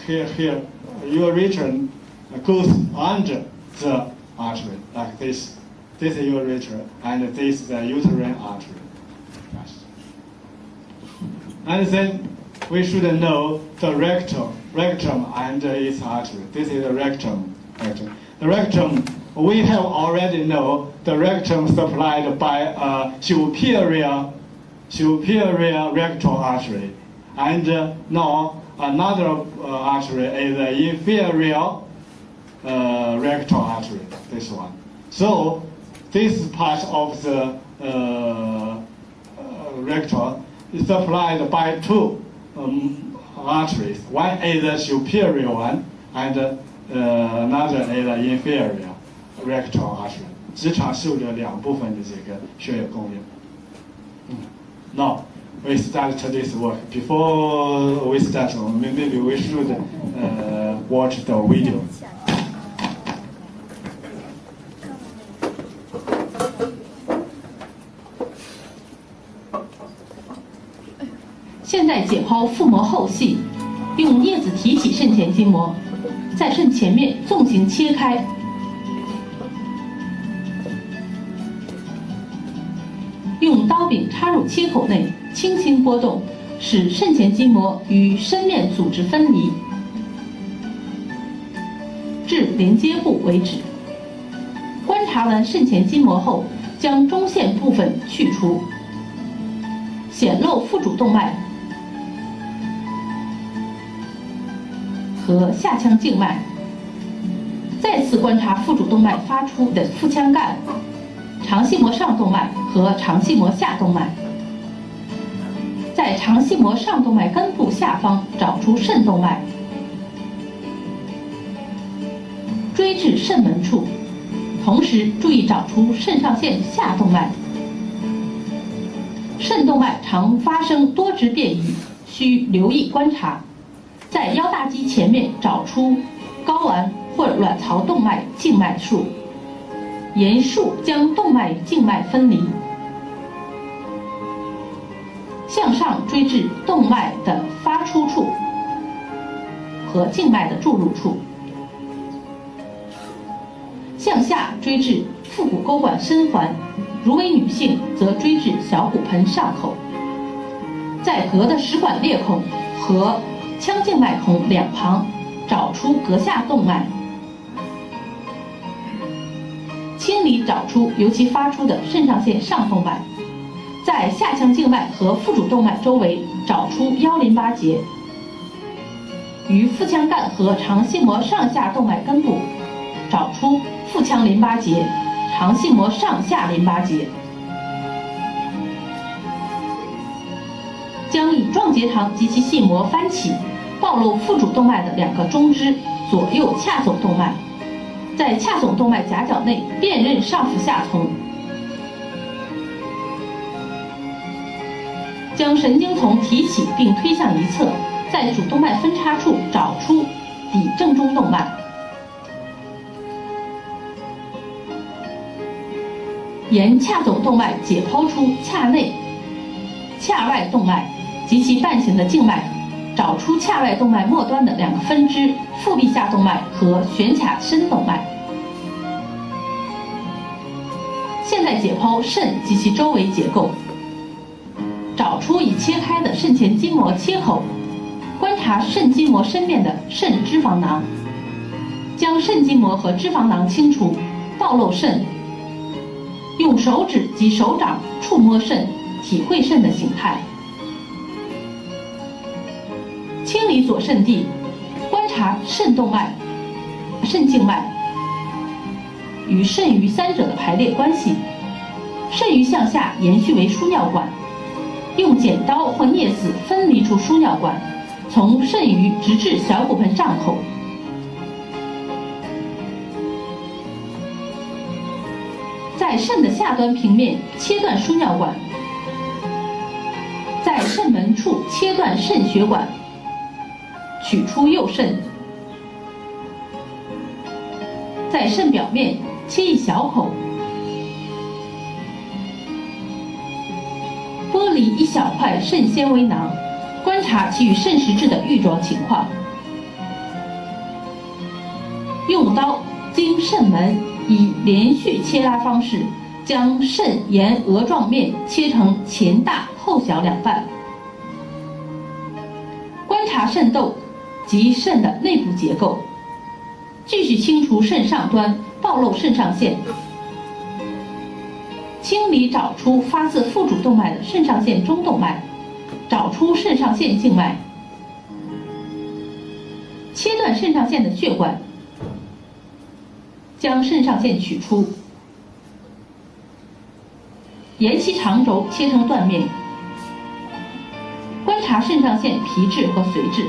here ureter goes under the artery like this. This is ureter and this is the uterine artery. Yes. And then we should know the rectum and its artery. This is the rectum. The rectum, we have already know the rectum supplied by a superior rectal artery, and now another artery is the inferior rectal artery. This one. So this part of the rectal is supplied by two arteries. One is the superior one, and another is the inferior rectal artery. 直肠袖的两部分的这个血液供应。Now we start this work. Before we start, maybe we should watch the video. 现在解剖腹膜后系，用镊子提起肾前筋膜，在肾前面纵行切开，用刀柄插入切口内，轻轻拨动，使肾前筋膜与身面组织分离，至连接部为止。观察完肾前筋膜后，将中线部分去除，显露腹主动脉和下腔静脉。再次观察腹主动脉发出的腹腔干、肠系膜上动脉和肠系膜下动脉。在肠系膜上动脉根部下方找出肾动脉，追至肾门处，同时注意找出肾上腺下动脉。肾动脉常发生多支变异，需留意观察。在腰大肌前面找出睾丸或卵巢动脉静脉束，沿束将动脉静脉分离，向上追至动脉的发出处和静脉的注入处，向下追至腹股沟管深环，如为女性则追至小骨盆上口，在膈的食管裂孔和腔静脉孔两旁找出膈下动脉，清理找出由其发出的肾上腺上动脉，在下腔静脉和腹主动脉周围找出腰淋巴结，于腹腔干和肠系膜上下动脉根部找出腹腔淋巴结、肠系膜上下淋巴结，将以状结肠及其系膜翻起，暴露腹主动脉的两个中支左右髂总动脉，在髂总动脉夹角内辨认上腹下从，将神经丛提起并推向一侧，在主动脉分叉处找出底正中动脉，沿髂总动脉解剖出髂内、髂外动脉及其伴行的静脉，找出髂外动脉末端的两个分支腹壁下动脉和悬髂深动脉。现在解剖肾及其周围结构，找出已切开的肾前筋膜切口，观察肾筋膜深面的肾脂肪囊，将肾筋膜和脂肪囊清除，暴露肾。用手指及手掌触摸肾，体会肾的形态。清理左肾蒂，观察肾动脉、肾静脉与肾盂三者的排列关系。肾盂向下延续为输尿管，用剪刀或镊子分离出输尿管，从肾盂直至小骨盆胀口。在肾的下端平面切断输尿管，在肾门处切断肾血管，取出右肾。在肾表面切一小口，剥离一小块肾纤维囊，观察其与肾实质的愈状情况。用刀经肾门，以连续切拉方式，将肾沿额状面切成前大后小两半。观察肾窦及肾的内部结构，继续清除肾上端，暴露肾上腺。清理找出发自腹主动脉的肾上腺中动脉，找出肾上腺静脉，切断肾上腺的血管，将肾上腺取出，沿其长轴切成断面，观察肾上腺皮质和髓质。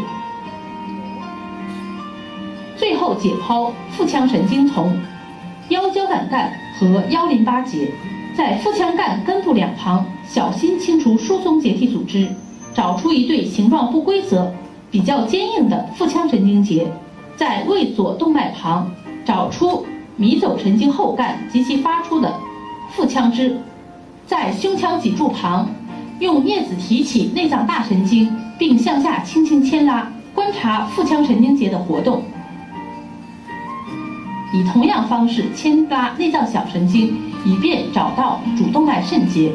最后解剖腹腔神经丛、腰交感干和腰淋巴结，在腹腔干根部两旁小心清除疏松结缔组织，找出一对形状不规则、比较坚硬的腹腔神经节。在胃左动脉旁找出迷走神经后干及其发出的腹腔支。在胸腔脊柱旁用镊子提起内脏大神经，并向下轻轻牵拉，观察腹腔神经节的活动。以同样方式牵拉内脏小神经，以便找到主动脉肾结。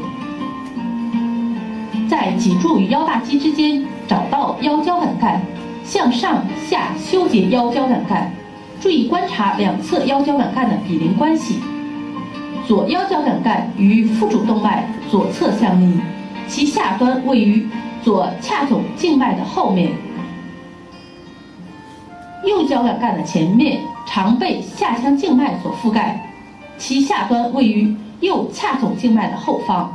在脊柱与腰大肌之间找到腰交感干，向上下修结腰交感干，注意观察两侧腰交感干的比邻关系。左腰交感干与腹主动脉左侧相邻，其下端位于左髂总静脉的后面。右交感干的前面常被下腔静脉所覆盖，其下端位于右髂总静脉的后方。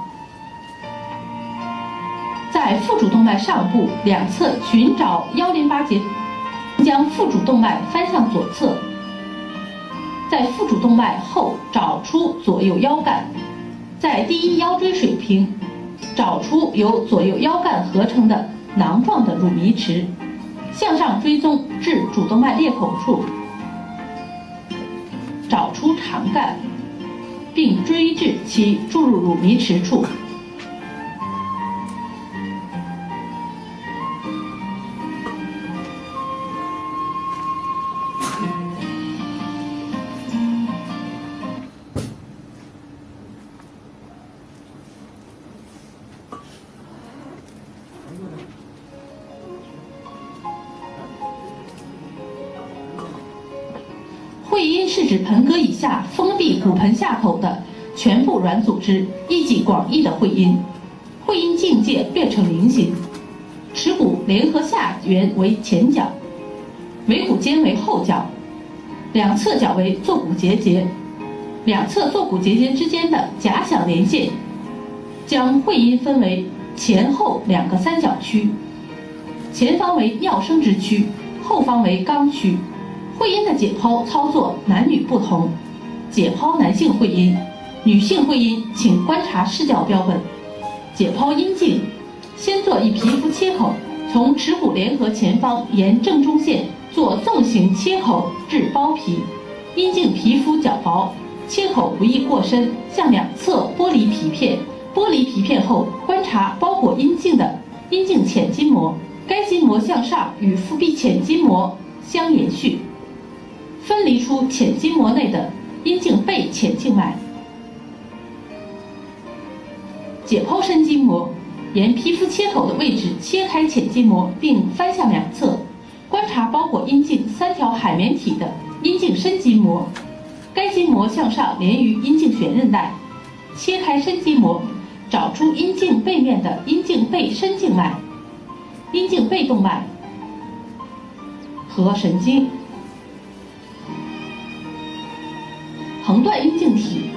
在腹主动脉上部两侧寻找腰淋巴结，将腹主动脉翻向左侧。在腹主动脉后找出左右腰干，在第一腰椎水平找出由左右腰干合成的囊状的乳糜池，向上追踪至主动脉裂口处，找出肠干，并追至其注入乳糜池处。会阴是指盆膈以下封闭骨盆下口的全部软组织，意即广义的会阴。会阴境界略呈菱形，耻骨联合下缘为前角，尾骨尖为后角，两侧角为坐骨结节，两侧坐骨结节之间的假想连线，将会阴分为前后两个三角区，前方为尿生殖区，后方为肛区。会阴的解剖操作男女不同，解剖男性会阴、女性会阴，请观察视角标本。解剖阴茎，先做一皮肤切口，从耻骨联合前方沿正中线做纵形切口至包皮。阴茎皮肤较薄，切口不宜过深，向两侧剥离皮片。剥离皮片后，观察包裹阴茎的阴茎浅筋膜，该筋膜向上与腹壁浅筋膜相延续。分离出浅筋膜内的阴茎背浅静脉。解剖深筋膜，沿皮肤切口的位置切开浅筋膜，并翻向两侧，观察包裹阴茎3条海绵体的阴茎深筋膜。该筋膜向上连于阴茎悬韧带，切开深筋膜，找出阴茎背面的阴茎背深静脉、阴茎背动脉和神经。横断阴茎体，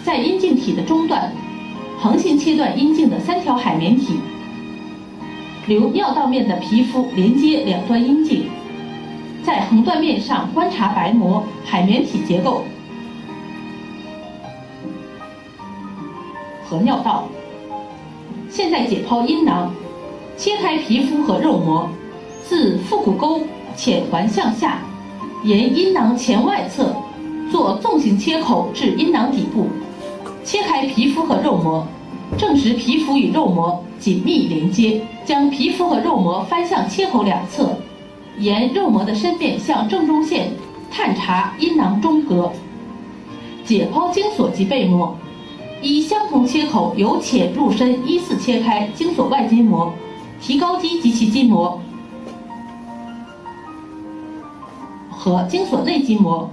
在阴茎体的中段，横行切断阴茎的3条海绵体，留尿道面的皮肤连接两端阴茎。在横断面上观察白膜、海绵体结构和尿道。现在解剖阴囊，切开皮肤和肉膜，自腹股沟浅环向下，沿阴囊前外侧做纵行切口至阴囊底部，切开皮肤和肉膜，证实皮肤与肉膜紧密连接，将皮肤和肉膜翻向切口两侧，沿肉膜的深面向正中线探查阴囊中隔。解剖精索及背膜，依相同切口由浅入深依次切开精索外筋膜、提高肌及其筋膜和精索内筋膜。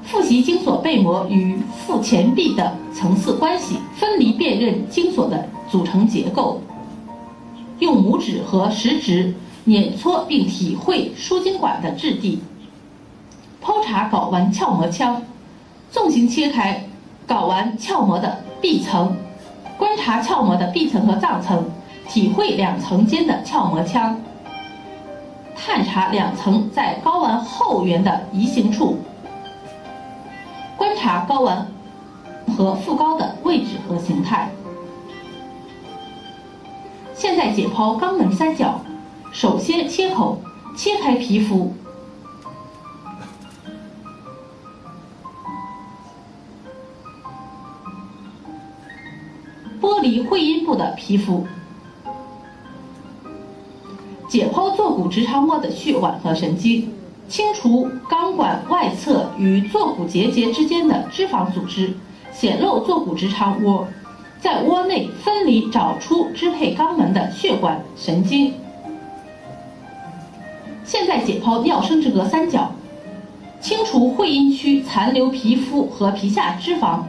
复习精索背膜与腹前壁的层次关系，分离辨认精索的组成结构。用拇指和食指碾搓并体会输精管的质地。剖查睾丸鞘膜腔，纵行切开睾丸鞘膜的壁层，观察鞘膜的壁层和脏层，体会两层间的鞘膜腔，探查两层在睾丸后缘的移行处，观察睾丸和副睾的位置和形态。现在解剖肛门三角，首先切口，切开皮肤，剥离会阴部的皮肤，解剖坐骨直肠窝的血管和神经，清除肛管外侧与坐骨结节之间的脂肪组织，显露坐骨直肠窝，在窝内分离找出支配肛门的血管、神经。现在解剖尿生殖隔三角，清除会阴区残留皮肤和皮下脂肪，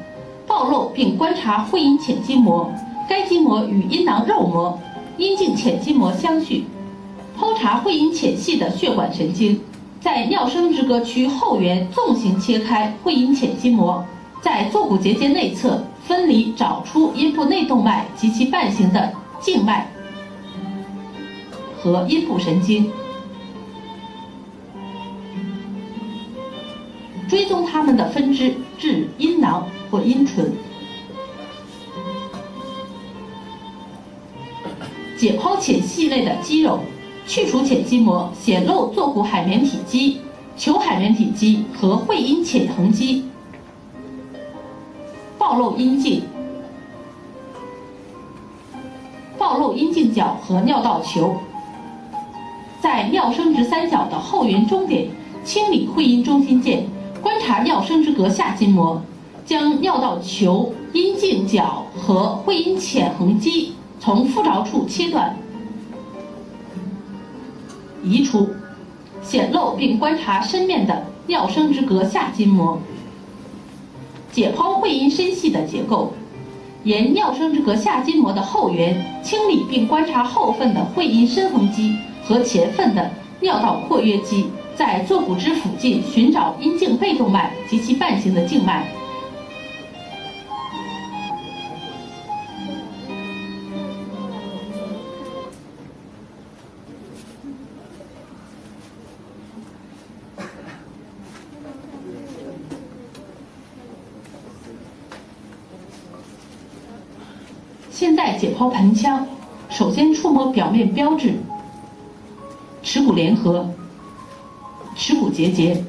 暴露并观察会阴浅筋膜，该筋膜与阴囊肉膜、阴茎浅筋膜相续，剖查会阴浅系的血管神经。在尿生殖隔区后缘纵行切开会阴浅筋膜，在坐骨结节内侧分离找出阴部内动脉及其伴行的静脉和阴部神经，追踪它们的分支至阴囊或阴唇。解剖浅系类的肌肉，去除浅筋膜，显露坐骨海绵体肌、球海绵体肌和会阴浅横肌，暴露阴茎、角和尿道球。在尿生殖三角的后缘中点清理会阴中心腱，观察尿生殖隔下筋膜，将尿道球、阴茎角和会阴浅横肌从附着处切断、移除，显露并观察深面的尿生殖隔下筋膜。解剖会阴深系的结构，沿尿生殖隔下筋膜的后缘清理并观察后份的会阴深横肌和前份的尿道括约肌，在坐骨枝附近寻找阴茎背动脉及其伴行的静脉。现在解剖盆腔，首先触摸表面标志：耻骨联合、耻骨结节，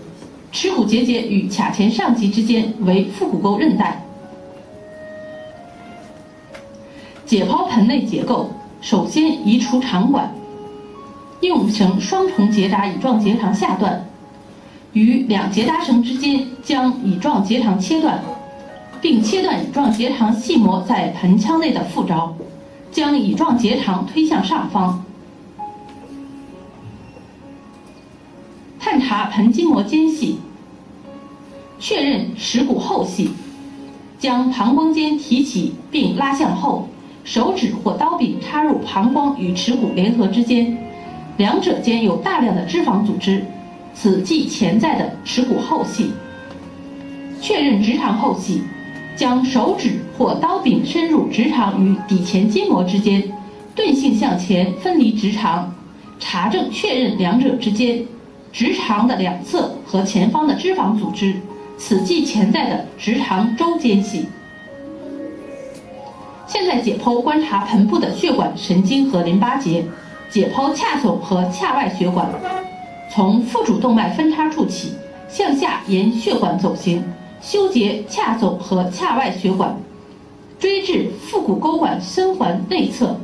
耻骨结节与髂前上棘之间为腹股沟韧带。解剖盆内结构，首先移除肠管，用绳双重结扎乙状结肠下段，于两结扎绳之间将乙状结肠切断，并切断乙状结肠细膜在盆腔内的附着，将乙状结肠推向上方，探查盆筋膜间隙，确认耻骨后隙，将膀胱间提起并拉向后，手指或刀柄插入膀胱与耻骨联合之间，两者间有大量的脂肪组织，此即潜在的耻骨后隙。确认直肠后隙，将手指或刀柄深入直肠与底前筋膜之间，钝性向前分离直肠，查证确认两者之间直肠的两侧和前方的脂肪组织，此即潜在的直肠周间隙。现在解剖观察盆部的血管、神经和淋巴结，解剖髂总和髂外血管，从腹主动脉分叉处起，向下沿血管走行，修结髂总和髂外血管，追至腹股沟管深环内侧，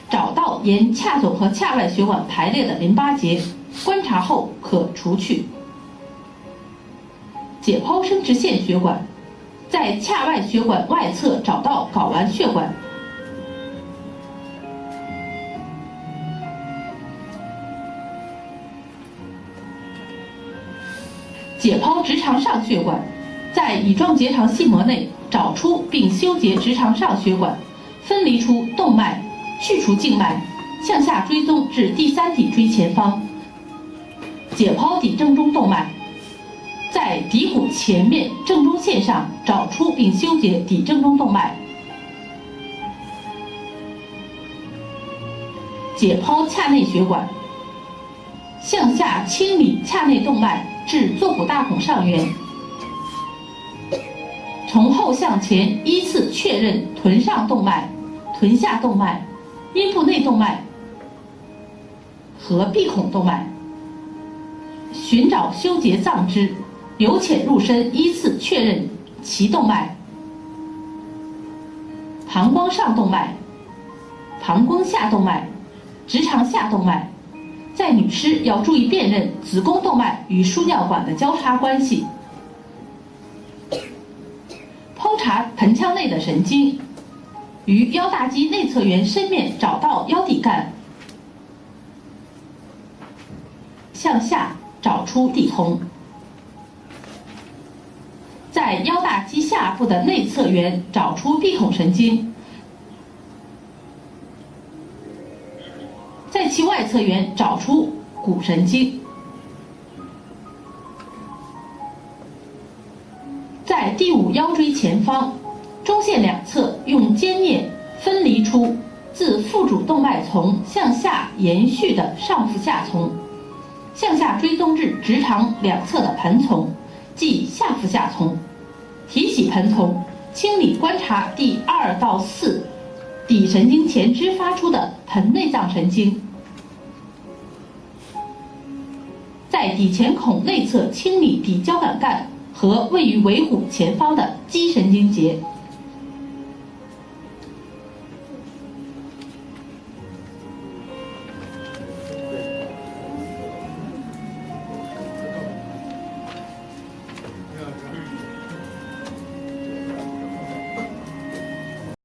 找到沿髂总和髂外血管排列的淋巴结，观察后可除去。解剖生殖腺血管，在髂外血管外侧找到睾丸血管。解剖直肠上血管，在乙状结肠系膜内找出并修结直肠上血管，分离出动脉，去除静脉，向下追踪至第三骶椎前方。解剖底正中动脉，在骶骨前面正中线上找出并修结底正中动脉。解剖髂内血管，向下清理髂内动脉至坐骨大孔上缘，从后向前依次确认臀上动脉、臀下动脉、阴部内动脉和闭孔动脉，寻找修结脏肢，由浅入深依次确认脐动脉、膀胱上动脉、膀胱下动脉、直肠下动脉。在女尸要注意辨认子宫动脉与输尿管的交叉关系。剖查盆腔内的神经，于腰大肌内侧缘深面找到腰底干，向下找出地丛。在腰大肌下部的内侧缘找出闭孔神经，在其外侧缘找出股神经，在第五腰椎前方中线两侧用尖镊分离出自腹主动脉丛向下延续的上腹下丛，向下追踪至直肠两侧的盆丛，即下腹下丛，提起盆丛，清理观察第2到4底神经前支发出的盆内脏神经。在底前孔内侧清理底交感干和位于尾骨前方的肌神经节。